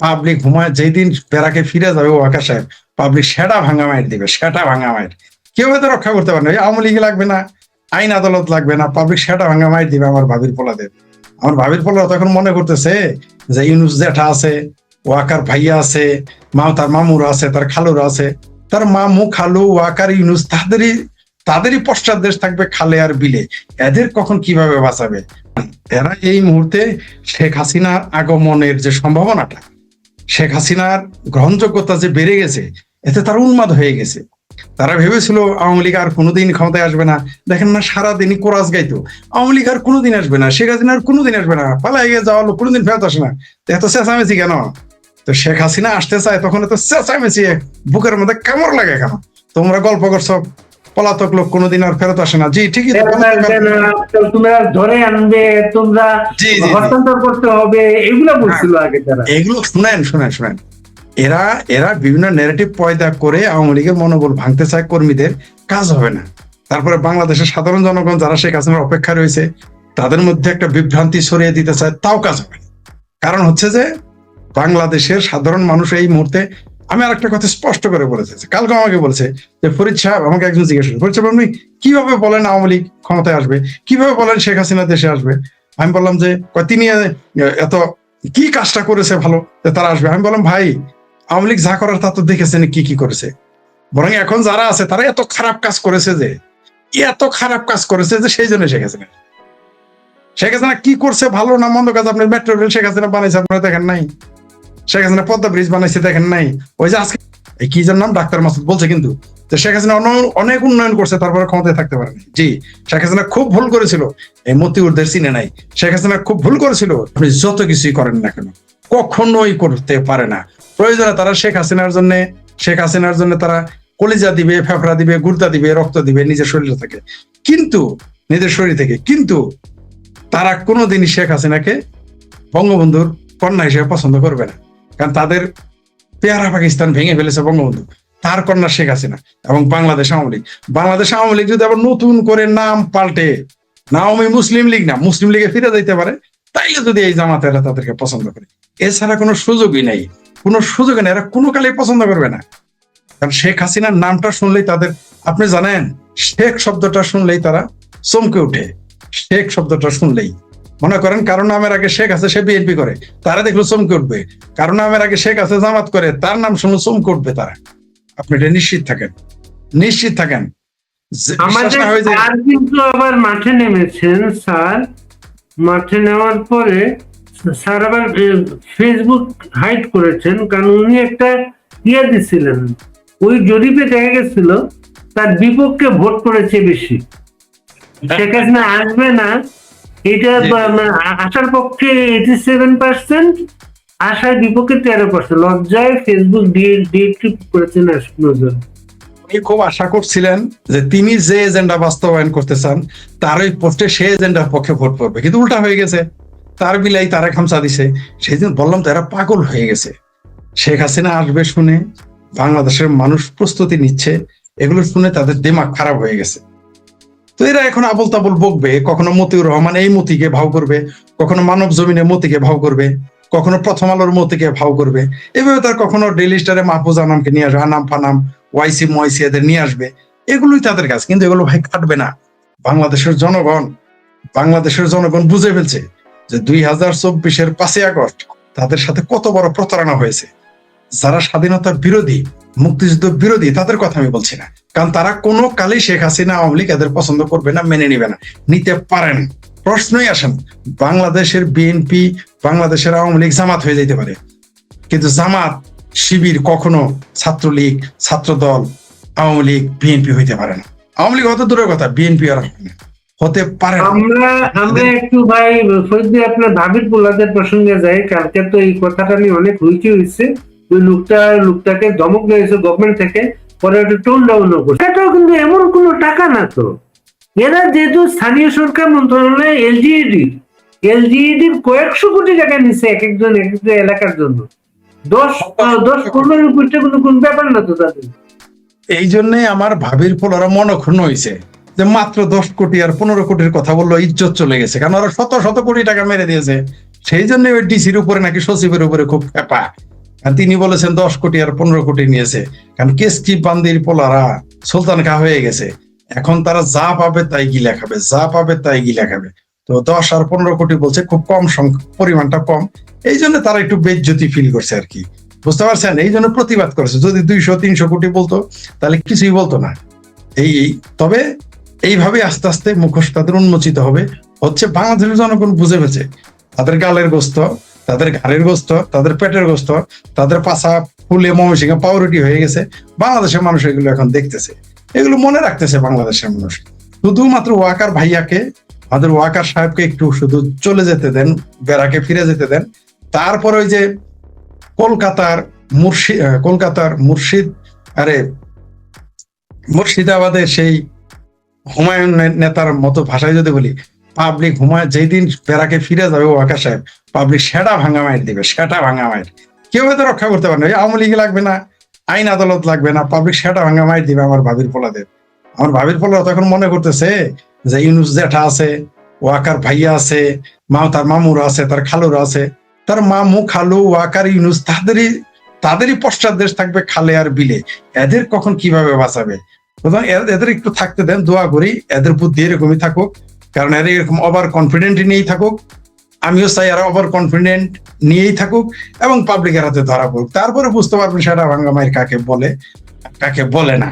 Public ঘুমায়, যেই দিন বেড়াকে ফিরে যাবে ওয়াকা সাহেব, পাবলিক সেটা ভাঙা মাইর দিবে, সেটা ভাঙা মাইর। কেউ হয়তো রক্ষা করতে পারে না, আওয়ামী লীগ লাগবে না, আইন আদালত লাগবে না, পাবলিক সেটা ভাঙা মাইর দিবে আমার ভাবির পোলাদের। আমার ভাবির পোলারা তখন মনে করতেছে যে ইউনুস জেঠা আছে, ওয়াকার ভাইয়া আছে, তার মামুরা আছে, তার খালুরা আছে, তার মামু খালু ওয়াকার ইউনুস তাদেরই পশ্চাৎ থাকবে খালে আর বিলে। এদের কখন কিভাবে বাঁচাবে? এরা এই মুহূর্তে শেখ হাসিনার আগমনের যে সম্ভাবনাটা, শেখ হাসিনার গ্রহণযোগ্যতা যে বেড়ে গেছে, এতে তারা উন্মাদ হয়ে গেছে। তারা ভেবেছিল আওয়ামী লীগ আর কোনোদিন ক্ষমতায় আসবে না। দেখেন না, সারাদিনই কোরাস গাইতো, আওয়ামী লীগ আর কোনোদিন আসবে না, শেখ হাসিনা আর কোনোদিন আসবে না, পালাই গিয়ে যাওয়া লোক কোনোদিন ফেরত আসে না। এত চেঁচামেচি কেন? তো শেখ হাসিনা আসতে চায়, তখন এত চেঁচামেচি, বুকের মধ্যে কামড় লাগে কেন? তোমরা গল্প করছো পলাতক লোক কোনোদিন আর ফেরত আসে না। জি ঠিকই তো, তোমরা ধরে আনবে, তোমরা জি জি জি, হস্তান্তর করতে হবে, এগুলো বলছিল আগে তারা। এগুলো শুনেন, এরা এরা বিভিন্ন ন্যারেটিভ পয়দা করে আওয়ামী লীগের মনোবল ভাঙতে চায় কর্মীদের, কাজ হবে না। তারপরে বাংলাদেশের সাধারণ জনগণ যারা শেখ হাসিনার অপেক্ষা রয়েছে, তাদের মধ্যে একটা বিভ্রান্তি ছড়িয়ে দিতে চায়, তাও কাজ হবে না। কারণ হচ্ছে যে বাংলাদেশের সাধারণ মানুষ এই মুহূর্তে, আমি আর একটা কথা স্পষ্ট করে বলেছি, কালকে আমাকে বলেছে যে ফরিদ সাহেব, আমাকে একজন জিজ্ঞেস করেন, ফরিদ সাহেব আপনি কিভাবে বলেন আওয়ামী লীগ ক্ষমতায় আসবে, কিভাবে বলেন শেখ হাসিনা দেশে আসবে? আমি বললাম যে তিনি এত কি কাজটা করেছে ভালো যে তারা আসবে? আমি বললাম ভাই, আওয়ামী লীগ যা করার তা তো দেখেছেন কি কি করেছে, বরং এখন যারা আছে তারা এত খারাপ কাজ করেছে যে সেই জন্য শেখ হাসিনা কি করছে ভালো না মন্দ কাজ, আপনি মেট্রো রেল শেখ হাসিনা বানাইছে আপনারা দেখেন নাই? শেখ হাসিনা পদ্মা ব্রিজ বানাইছে দেখেন নাই? ওই যে আজকে কি যেন নাম, ডাক্তার মাসুদ বলছে কিন্তু যে শেখ হাসিনা অনেক উন্নয়ন করছে, তারপরে ক্ষমতায় থাকতে পারেনি। জি, শেখ হাসিনা খুব ভুল করেছিল, এই মতিউরদের চিনে নাই। শেখ হাসিনা খুব ভুল করেছিল, আপনি যত কিছুই করেন না কেন কখনোই করতে পারে না। প্রয়োজনে তারা শেখ হাসিনার জন্য তারা কলিজা দিবে, ফেফড়া দিবে, গুর্দা দিবে, রক্ত দিবে নিজের শরীর থেকে, কিন্তু তারা কোনোদিনই শেখ হাসিনাকে বঙ্গবন্ধুর কন্যা হিসেবে পছন্দ করবে না। কারণ তাদের পেয়ারা পাকিস্তান ভেঙে ফেলেছে বঙ্গবন্ধু, তার কন্যা শেখ হাসিনা এবং বাংলাদেশ আওয়ামী লীগ যদি আবার নতুন করে নাম পাল্টে আওয়ামী মুসলিম লীগ না, মুসলিম লীগে ফিরে যাইতে পারে, তাইলে যদি এই জামাতেরা তাদেরকে পছন্দ করে, এছাড়া কোনো সুযোগই নাই। এরা কোনো কালেই পছন্দ করবে না। কারণ শেখ হাসিনার নামটা শুনলেই তাদের, আপনি জানেন, শেখ শব্দটা শুনলেই তারা চমকে উঠে। শেখ শব্দটা শুনলেই মনে করেন কারণ নামের আগে শেখ আছে, সে বিএনপি করে, তারা দেখলো চমকে উঠবে। কারণ নামের আগে শেখ আছে, জামাত করে, তার নাম শুনলে চমকে উঠবে তারা। আপনি এটা নিশ্চিত থাকেন। আমাদের স্যার কিন্তু আবার মাঠে নেমেছেন। স্যার মাঠে নেওয়ার পরে স্যার আবার ফেসবুক হাইড করেছেন, কারণ উনি একটা দিছিলেন, ওই জরিপে দেখা গেছিল তার বিপক্ষে ভোট করেছে বেশি। শেখ হাসিনা আসবে না, এটা আসার পক্ষে 87%, আসার বিপক্ষে 13%। লজ্জায় ফেসবুক ডিএক্টিভ করেছেন নজর। উনি খুব আশা করছিলেন যে তিনি যে এজেন্ডা বাস্তবায়ন করতে চান তার ওই পোস্টে সেই এজেন্ডার পক্ষে ভোট পড়বে, কিন্তু উল্টা হয়ে গেছে, তার বিলাই তারা খামচা দিছে। সেই জন্য বললাম তো, এরা পাগল হয়ে গেছে। শেখ হাসিনা আসবে শুনে বাংলাদেশের মানুষ প্রস্তুতি নিচ্ছে, এগুলো শুনে তাদের দিমাগ খারাপ হয়ে গেছে। তো এরা এখন আবল তাবল বকবে, কখনো মতিউর রহমান এই মতিকে ভাও করবে, কখনো মানব জমিনে মতিকে ভাও করবে, কখনো প্রথম আলোর মতিকে ভাও করবে। এভাবে তার কখনো ডেইলি স্টারে মাহফুজ আনামকে নিয়ে আসবে, আনাম ফানাম ওয়াইসি ময়সি এদের নিয়ে আসবে। এগুলোই তাদের কাজ, কিন্তু এগুলো ভাই কাটবে না। বাংলাদেশের জনগণ বুঝে ফেলছে যে 2024-এর 5ই আগস্ট তাদের সাথে কত বড় প্রতারণা হয়েছে। যারা স্বাধীনতার বিরোধী, মুক্তিযুদ্ধ বিরোধী, তাদের কথা আমি বলছি না, কারণ তারা কোনো কালেই শেখ হাসিনা আওয়ামী লীগ এদের পছন্দ করবে না, মেনে নিবে না, নিতে পারেন, প্রশ্নই আসেন। বাংলাদেশের বিএনপি, বাংলাদেশের আওয়ামী লীগ জামাত হয়ে যেতে পারে, কিন্তু জামাত শিবির কখনো ছাত্রলীগ, ছাত্রদল, আওয়ামী লীগ, বিএনপি হইতে পারে না। আওয়ামী লীগ অত দূরের কথা, বিএনপি আর হতে পারে না। আমরা একটু ভাই ফরিদ ভাই আপনার ভাবির পোলাদের প্রসঙ্গে যাই। কালকে তো এই কথাটা নিয়ে অনেক হুইকি হয়েছে, ওই লোকটাকে ধমক দিয়েছে গভর্নমেন্ট থেকে, পরে একটু টোন ডাউন করছে। এটাও কিন্তু এমন কোনো টাকা না তো, এরা যেহেতু স্থানীয় সরকার মন্ত্রণালয় এলজিইডির কয়েকশো কোটি টাকা নিচ্ছে এক একজন এলাকার জন্য, 10-15 কোটি কোন ব্যাপার না তো তাদের। এই জন্যে আমার ভাবির পোলারা মনক্ষুণ্ণ হয়েছে যে মাত্র 10 কোটি আর 15 কোটির কথা বললো, ইজ্জত চলে গেছে। কারণ ওরা শত শত কোটি টাকা মেরে দিয়েছে সেই জন্য ওই ডিসির উপরে নাকি সচিবের উপরে খুব খেপা। আর তিনি বলেছেন 10 কোটি আর 15 কোটি নিয়েছে, কারণ কেসকি বান্দির পোলারা সুলতান খা হয়ে গেছে, এখন তারা যা পাবে তাই গিলা খাবে, যা পাবে তাই গিলা খাবে। তো 10 আর 15 কোটি বলছে, খুব কম পরিমাণটা কম, এই জন্য তারা একটু বেজ্জতি ফিল করছে আর কি, বুঝতে পারছেন? এই জন্য প্রতিবাদ করেছে। যদি 200-300 কোটি বলতো তাহলে কিছুই বলতো না। তবে এইভাবে আস্তে আস্তে মুখোশ তাদের উন্মোচিত হবে। হচ্ছে বাংলাদেশের জনগণ বুঝে ফেলছে তাদের গালের গোস্ত, তাদের ঘাড়ের গোস্ত, তাদের পেটের গোস্ত, তাদের পাছা ফুলে ময়মনসিংহে পাউরুটি হয়ে গেছে। বাংলাদেশের মানুষ এগুলো এখন দেখতেছে, এগুলো মনে রাখতেছে বাংলাদেশের মানুষ। শুধুমাত্র ওয়াকার ভাইয়াকে, আমাদের ওয়াকার সাহেবকে একটু শুধু চলে যেতে দেন, বেড়াকে ফিরে যেতে দেন। তারপর ওই যে কলকাতার মুর্শিদাবাদের সেই হুমায়ুন নেতার মতো ভাষায় যদি বলি, পাবলিক যেই দিন বেড়াকে ফিরে যাবে ওয়াকার সাহেব, পাবলিক সেটা ভাঙা মাইর দিবে, সেটা ভাঙা মাইর। কেউ হয়তো রক্ষা করতে পারে না, আওয়ামী লীগ লাগবে না, আইন আদালত লাগবে না, পাবলিক সেটা ভাঙা মাইর দিবে আমার ভাবির পোলাদের। আমার ভাবির পোলা তখন মনে করতেছে যে ইউনুস জেঠা আছে, ওয়াকার ভাইয়া আছে, তার মামুরা আছে, তার খালুরা আছে, তার মামু খালু ওয়াকার ইউনুস তাদেরই পশ্চাৎ দেশ থাকবে খালে আর বিলে। এদের কখন কিভাবে বাঁচাবে? এদের একটু থাকতে দেন, দোয়া করি এদের বুদ্ধি এরকমই থাকুক, কারণ এরা এরকম ওভার কনফিডেন্ট নিয়েই থাকুক। আমিও চাই এরা ওভার কনফিডেন্ট নিয়েই থাকুক এবং পাবলিকের হাতে ধরা পড়ুক, তারপরে বুঝতে পারবেন সেটা ভাঙ্গা মায়ের কাকে বলে কাকে বলে না।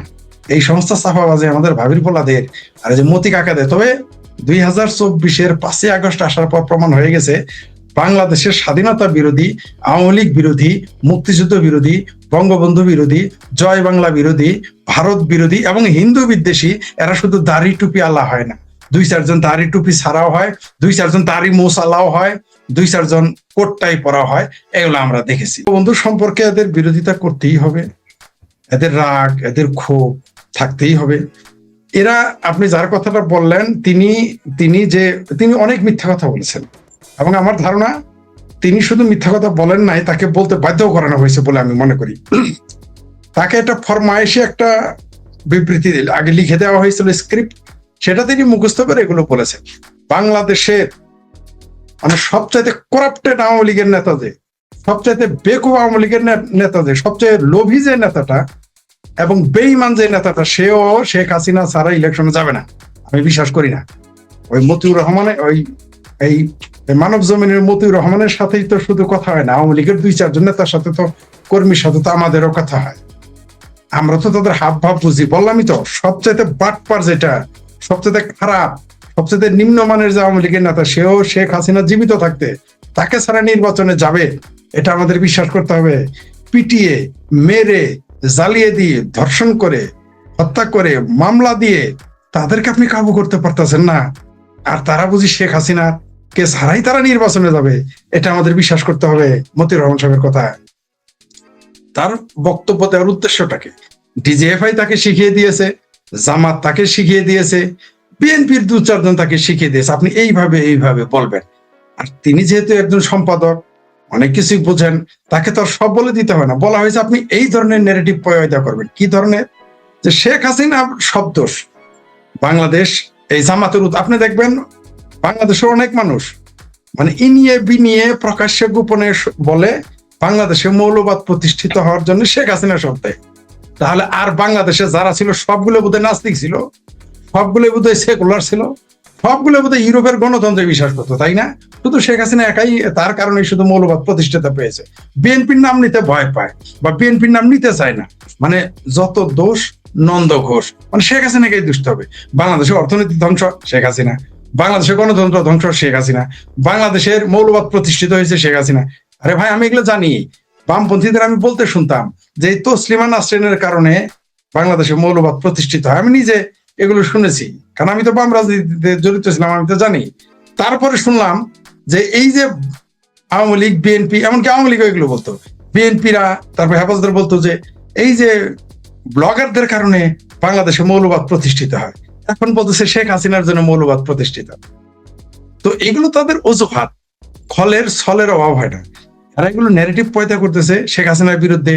এই সমস্ত সাফাবাজে আমাদের ভাবির পোলাদের আর যে মতি কাকাদের। তবে 2024-এর 5ই আগস্ট আসার পর প্রমাণ হয়ে গেছে বাংলাদেশের স্বাধীনতা বিরোধী, আওয়ামী লীগ বিরোধী, মুক্তিযুদ্ধ বিরোধী, বঙ্গবন্ধু বিরোধী, জয় বাংলা বিরোধী, ভারত বিরোধী এবং হিন্দু বিদ্বেষী এরা শুধু দাড়ি টুপি আলা হয় না, 2-4 জন দাড়ি টুপি ছাড়াও হয়, 2-4 জন দাড়ি মোছ আলাও হয়, 2-4 জন কোটটাই পরা হয়, এগুলো আমরা দেখেছি। বন্ধু সম্পর্কে এদের বিরোধিতা করতেই হবে, এদের রাগ, এদের ক্ষোভ থাকতেই হবে। এরা, আপনি যার কথাটা বললেন, তিনি অনেক মিথ্যা কথা বলেছেন এবং আমার ধারণা তিনি শুধু মিথ্যা কথা বলেন নাই, তাকে বলতে বাধ্য করানো হয়েছে বলে আমি মনে করি। তাকে একটা ফরমায়েশে একটা বিবৃতি আগে লিখে দেওয়া হয়েছিল স্ক্রিপ্ট, সেটা তিনি মুখস্থ করে এগুলো বলেছেন। বাংলাদেশের মানে সবচাইতে করাপ্টেড আওয়ামী লীগের নেতা যে, সবচাইতে বেকুব আওয়ামী লীগের নেতা যে, সবচেয়ে লোভী যে নেতাটা এবং বেঈমান যে নেতাটা, সেও শেখ হাসিনা ছাড়া ইলেকশনে যাবে না, আমি বিশ্বাস করি না। ওই মতিউর রহমানের এই মানব জমিনের মতিউর রহমানের সাথেই তো শুধু কথা হয় না, আওয়ামী লীগের 2-4 জন নেতার সাথে তো, কর্মীর সাথে তো আমাদেরও কথা হয়, আমরা তো তাদের হাব ভাব বুঝি। বললামই তো, সবচাইতে বাটপার যেটা, সবচাইতে খারাপ, সবচাইতে নিম্নমানের যে আওয়ামী লীগের নেতা, সেও শেখ হাসিনা জীবিত থাকতে তাকে ছাড়া নির্বাচনে যাবে, এটা আমাদের বিশ্বাস করতে হবে। পিটিয়ে, মেরে, জ্বালিয়ে দিয়ে, ধর্ষণ করে, হত্যা করে, মামলা দিয়ে তাদেরকে আপনি কাবু করতে পারতেছেন না, আর তারা বুঝি শেখ হাসিনা কে ছাড়াই তারা নির্বাচনে যাবে, এটা আমাদের বিশ্বাস করতে হবে। মতিউর রহমান সাহেবের কথা, তার বক্তব্য দেওয়ার উদ্দেশ্যটাকে ডিজিএফআই তাকে শিখিয়ে দিয়েছে, জামাত তাকে শিখিয়ে দিয়েছে, বিএনপির 2-4 জন তাকে শিখিয়ে দিয়েছে, আপনি এইভাবে বলবেন। আর তিনি যেহেতু একজন সম্পাদক, অনেক কিছুই বোঝেন, তাকে তো আর সব বলে দিতে হয় না। বলা হয়েছে আপনি এই ধরনের নেগেটিভ পয়দা করবেন। কি ধরনের? যে শেখ হাসিনা সব দোষ, বাংলাদেশ এই জামাতের আপনি দেখবেন বাংলাদেশের অনেক মানুষ মানে ইনিয়ে বিনিয়ে প্রকাশ্যে গোপনে বলে বাংলাদেশে মৌলবাদ প্রতিষ্ঠিত হওয়ার জন্য শেখ হাসিনা সব দেয়। তাহলে আর বাংলাদেশে যারা ছিল সবগুলো বোধহয় নাস্তিক ছিল, সবগুলো বোধহয় সেকুলার ছিল, সবগুলো বোধহয় ইউরোপের গণতন্ত্রে বিশ্বাস করতো, তাই না? শুধু শেখ হাসিনা একাই, তার কারণে শুধু মৌলবাদ প্রতিষ্ঠিত পেয়েছে। বিএনপির নাম নিতে ভয় পায় বা বিএনপির নাম নিতে চায় না, মানে যত দোষ নন্দ ঘোষ, মানে শেখ হাসিনাকেই দুষ্ট হবে। বাংলাদেশের অর্থনীতি ধ্বংস শেখ হাসিনা, বাংলাদেশের গণতন্ত্র ধ্বংস শেখ হাসিনা, বাংলাদেশের মৌলবাদ প্রতিষ্ঠিত হয়েছে শেখ হাসিনা। আরে ভাই, আমি এগুলো জানি। বামপন্থীদের আমি বলতে শুনতাম যে এই তসলিমা নাসরিনের কারণে বাংলাদেশে মৌলবাদ প্রতিষ্ঠিত হয়, আমি নিজে এগুলো শুনেছি, কারণ আমি তো বাম রাজনীতিতে জড়িত ছিলাম, আমি তো জানি। তারপরে শুনলাম যে এই যে আওয়ামী লীগ, বিএনপি, এমনকি আওয়ামী লীগ এগুলো বলতো, বিএনপিরা তারপর হেফাজতদার বলতো যে এই যে ব্লগারদের কারণে বাংলাদেশে মৌলবাদ প্রতিষ্ঠিত হয়, এখন বলতেছে শেখ হাসিনার জন্য মৌলবাদ প্রতিষ্ঠিত। তো এগুলো তাদের অজুহাত, ছলের অভাব হয় না। আর এগুলো ন্যারেটিভ পয়দা করতেছে শেখ হাসিনার বিরুদ্ধে,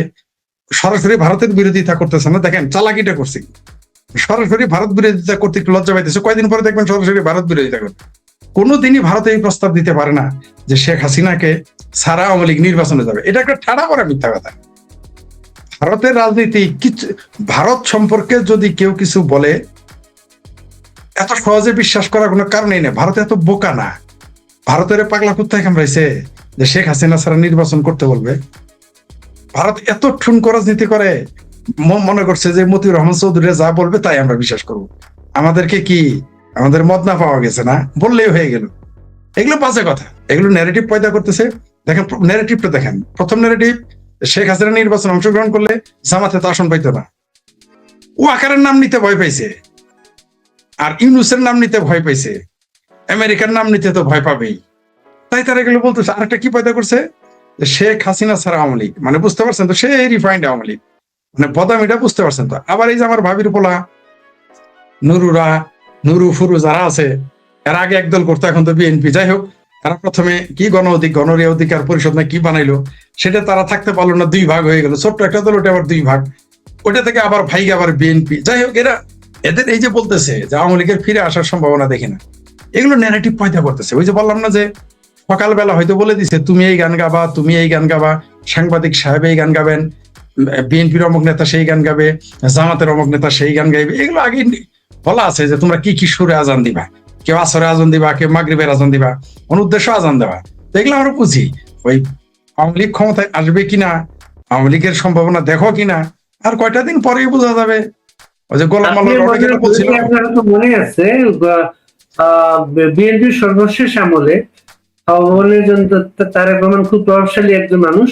সরাসরি ভারতের বিরোধিতা করতেছে না। দেখেন চালাকিটা করছি, সরাসরি ভারত বিরোধিতা করতে একটু লজ্জা পাইতেছে, কয়দিন পরে দেখবেন সরাসরি ভারত বিরোধিতা করতে। কোনোদিনই ভারত এই প্রস্তাব দিতে পারে না যে শেখ হাসিনাকে ছাড়া আওয়ামী লীগ নির্বাচনে যাবে। এটা একটা ঠাড়া করা মিথ্যা কথা। ভারতের রাজনীতি কিছু, ভারত সম্পর্কে যদি কেউ কিছু বলে এত সহজে বিশ্বাস করার কোনো কারণই নেই। ভারত এত বোকা না। ভারতের পাগলা কুত্তায় কামড়াইছে যে শেখ হাসিনা ছাড়া নির্বাচন করতে বলবে। ভারত এত ঠুনকো রাজনীতি করে, মনে করছে যে মতিউর রহমান চৌধুরী যা বলবে তাই আমরা বিশ্বাস করব। আমাদেরকে কি আমাদের মদ না পাওয়া গেছে না বললেই হয়ে গেল। এগুলো বাজে কথা, এগুলো ন্যারেটিভ পয়দা করতেছে। দেখেন ন্যারেটিভটা দেখেন। প্রথম ন্যারেটিভ, শেখ হাসিনা নির্বাচন অংশগ্রহণ করলে জামাতে তো আসন পাইতো না। ও আকারের নাম নিতে ভয় পাইছে, আর ইউনুসের নাম নিতে ভয় পাইছে, আমেরিকার নাম নিতে তো ভয় পাবেই। তাই তারা এগুলো বলতেছে। আরেকটা কি পয়দা করছে, শেখ হাসিনা ছাড়া আওয়ামী লীগ, মানে বুঝতে পারছেন তো, সে রিফাইন্ড আওয়ামী লীগ, মানে বদামিটা বুঝতে পারছেন তো। আবার এই যে আমার ভাবির পোলা নুরুরা, নুরু ফুরু যারা আছে, এর আগে একদল করতো, এখন তো বিএনপি। যাই হোক, তারা প্রথমে কি গণরিয়া অধিকার পরিষদ না কি বানাইলো, সেটা তারা থাকতে পারলো না, দুই ভাগ হয়ে গেল। ছোট্ট একটা দল, ওটা আবার দুই ভাগ, ওটা থেকে আবার ভাইগে আবার বিএনপি। যাই হোক, এদের এই যে বলতেছে যে আওয়ামী লীগের ফিরে আসার সম্ভাবনা দেখি না, এগুলো ন্যারেটিভ পয়দা করতেছে। ওই যে বললাম না যে সকালবেলা হয়তো বলে দিছে তুমি এই গান গাবা, তুমি এই গান গাবা, সাংবাদিক সাহেব এই গান গাবেন, বিএনপির অমুক নেতা সেই গান গাবে, জামাতের অমুক নেতা সেই গান গাইবে। এগুলো আগে বলা আছে যে তোমরা কি কি সুরে আজান দিবা, কেউ আসরে আজান দিবা, কেউ মাগরিবের আজান দিবা, অনুদ্দেশ্য আজান দেওয়া। তো এগুলো আমরা বুঝি। ওই আওয়ামী লীগ ক্ষমতায় আসবে কিনা, আওয়ামী লীগের সম্ভাবনা দেখো কিনা, আর কয়টা দিন পরেই বোঝা যাবে। ওই যে গোলাম মাল্লা বলছিল, মনে আছে বিএনপির সর্বশেষ আমলে তারেক রহমান খুব প্রভাবশালী একজন মানুষ,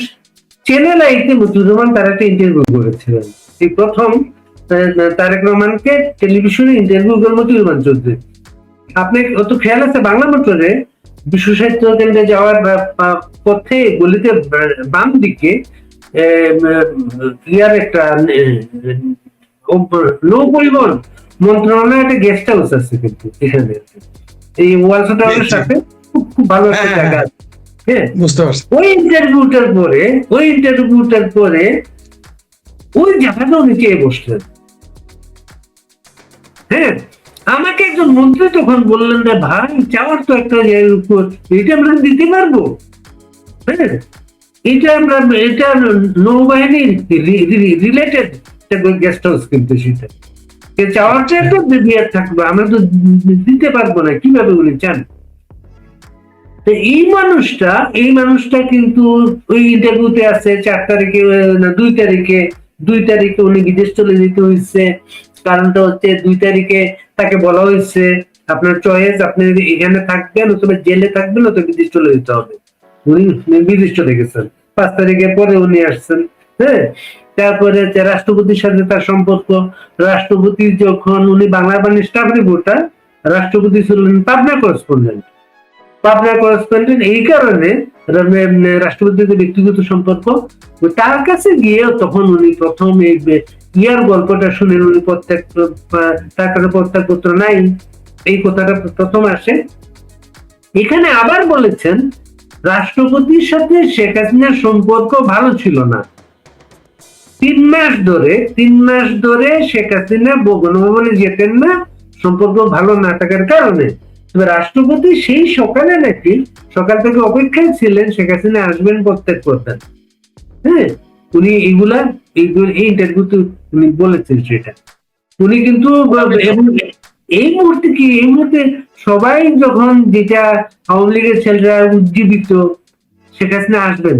চ্যানেল আইতে মতিউর রহমান তার একটা ইন্টারভিউ করেছিলেন। এই প্রথম তারেক রহমানকে টেলিভিশনে ইন্টারভিউ করে মতিউর রহমান চৌধুরী। আপনি অত খেয়াল আছে বাংলা মোটরে বিশ্ব সাহিত্য কেন্দ্রে যাওয়ার পথে গলিতে বাম দিকে একটা নৌ পরিবহন মন্ত্রণালয়ের একটা গেস্ট হাউস আছে, কিন্তু এখানে এই ওয়ালসা টাওয়ারের সাথে খুব ভালো একটা জায়গা আছে। হ্যাঁ, বুঝতে পারছি। ওই ইন্টারভিউটার পরে ওই জায়গাটা উনি চেয়ে বসলেন। হ্যাঁ, আমাকে একজন মন্ত্রী তখন বললেন যে ভাই চাওয়ার তো একটা উপর এটা আমরা দিতে পারবো। হ্যাঁ, এটা নৌবাহিনীর রিলেটেড গেস্ট হাউস, কিন্তু সেটা চাওয়ারটা একটা বিয়ার থাকবে, আমরা তো দিতে পারবো না। কিভাবে উনি চান? এই মানুষটা কিন্তু ওই ইন্টারভিউতে আছে 4 তারিখে না 2 তারিখে উনি বিদেশ চলে যেতে হয়েছে। কারণটা হচ্ছে 2 তারিখে তাকে বলা হয়েছে আপনার চয়েস, আপনি এখানে থাকবেন অথবা জেলে থাকবেন অথবা বিদেশ চলে যেতে হবে। উনি বিদেশ চলে গেছেন। 5 তারিখের পরে উনি আসছেন। হ্যাঁ, তারপরে রাষ্ট্রপতির সাথে তার সম্পর্ক। রাষ্ট্রপতি যখন উনি বাংলা বাণীর স্টাফ রিপোর্টার, রাষ্ট্রপতি ছিলেন পাবনা করেসপন্ডেন্ট। এই কারণে রাষ্ট্রপতির যে ব্যক্তিগত সম্পর্ক, তার কাছে গিয়ে তখন উনি প্রথম ইয়ার গল্পটা শুনেন। উনি তার কাছে প্রত্যাগপত্র নাই, এই কথাটা প্রথম আসে। এখানে আবার বলেছেন রাষ্ট্রপতির সাথে শেখ হাসিনার সম্পর্ক ভালো ছিল না। 3 মাস ধরে শেখ হাসিনা গণভবনে যেতেন না, সম্পর্ক ভালো না থাকার কারণে। রাষ্ট্রপতি সেই সকালে নাকি সকাল থেকে অপেক্ষায় ছিলেন শেখ হাসিনা আসবেন, প্রত্যেক করতেন। হ্যাঁ, উনি এই ইন্টারভিউতে উনি বলেছেন সেটা। উনি কিন্তু এই মুহূর্তে সবাই যখন যেটা আওয়ামী লীগের ছেলেরা উজ্জীবিত শেখ হাসিনা আসবেন,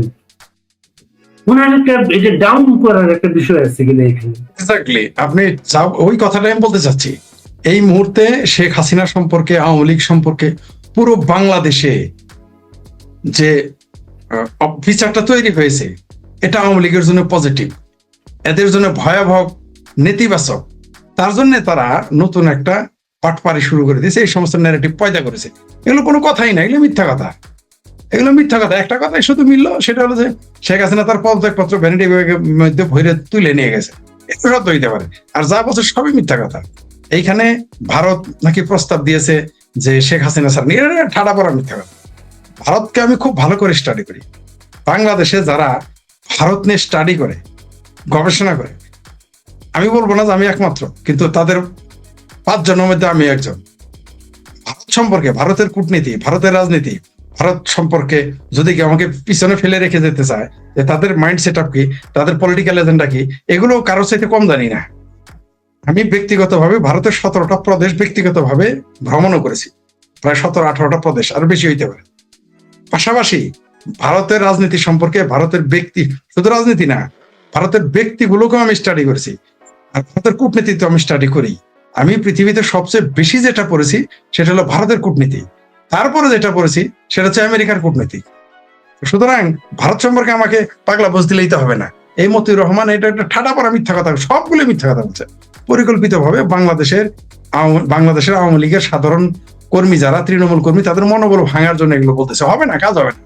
ওনার এটা ডাউন করার একটা বিষয় আছে কিনা এখানে। এক্স্যাক্টলি, আপনি ওই কথাটাই আমি বলতে চাচ্ছি। এই মুহূর্তে শেখ হাসিনা সম্পর্কে, আওয়ামী লীগ সম্পর্কে পুরো বাংলাদেশে যে বিচারটা তৈরি হয়েছে, এটা আওয়ামী লীগের জন্য পজিটিভ, এদের জন্য ভয়াবহ নেতিবাচক। তার জন্য তারা নতুন একটা পাটপাড়ি শুরু করে দিয়েছে, এই সমস্ত ন্যারেটিভ পয়দা করেছে। এগুলো কোনো কথাই না, এগুলো মিথ্যা কথা। একটা কথাই শুধু মিললো, সেটা হলো যে শেখ হাসিনা তার পদত্যাগপত্র ভ্যানিটি ব্যাগের মধ্যে ভরে তুলে নিয়ে গেছে। এটা সত্য হইতে পারে, আর যা বলছে সবই মিথ্যা কথা। এইখানে ভারত নাকি প্রস্তাব দিয়েছে যে শেখ হাসিনা স্যার, ঠাডা পড়া মিথ্যা কথা। ভারতকে আমি খুব ভালো করে স্টাডি করি। বাংলাদেশে যারা ভারত নিয়ে স্টাডি করে, গবেষণা করে, আমি বলবো না যে আমি একমাত্র, কিন্তু তাদের 5 জনের মধ্যে আমি একজন। ভারত সম্পর্কে, ভারতের কূটনীতি, ভারতের রাজনীতি, ভারত সম্পর্কে যদি কেউ আমাকে পিছনে ফেলে রেখে যেতে চায় যে তাদের মাইন্ড সেট আপ কি, তাদের পলিটিক্যাল এজেন্ডা কি, এগুলো কারোর চাইতে কম জানি না। আমি ব্যক্তিগতভাবে ভারতের 17টা প্রদেশ ব্যক্তিগতভাবে ভ্রমণও করেছি, প্রায় 17-18টা প্রদেশ, আরো বেশি হইতে পারে। পাশাপাশি ভারতের রাজনীতি সম্পর্কে, ভারতের ব্যক্তি, শুধু রাজনীতি না, ভারতের ব্যক্তিগুলোকেও আমি স্টাডি করেছি, আর ভারতের কূটনীতি তো আমি স্টাডি করি। আমি পৃথিবীতে সবচেয়ে বেশি যেটা পড়েছি সেটা হলো ভারতের কূটনীতি, তারপরে যেটা পড়েছি সেটা হচ্ছে আমেরিকার কূটনীতি। সুতরাং ভারত সম্পর্কে আমাকে পাগলা বোঝ দিলেই তো হবে না। এই মতিউর রহমান এটা একটা ঠাডা পড়া মিথ্যা কথা, সবগুলো মিথ্যা কথা বলছে পরিকল্পিতভাবে। বাংলাদেশের আওয়ামী লীগের সাধারণ কর্মী যারা তৃণমূল কর্মী, তাদের মনোবল ভাঙার জন্য এগুলো বলতেছে। হবে না, কাজ হবে না।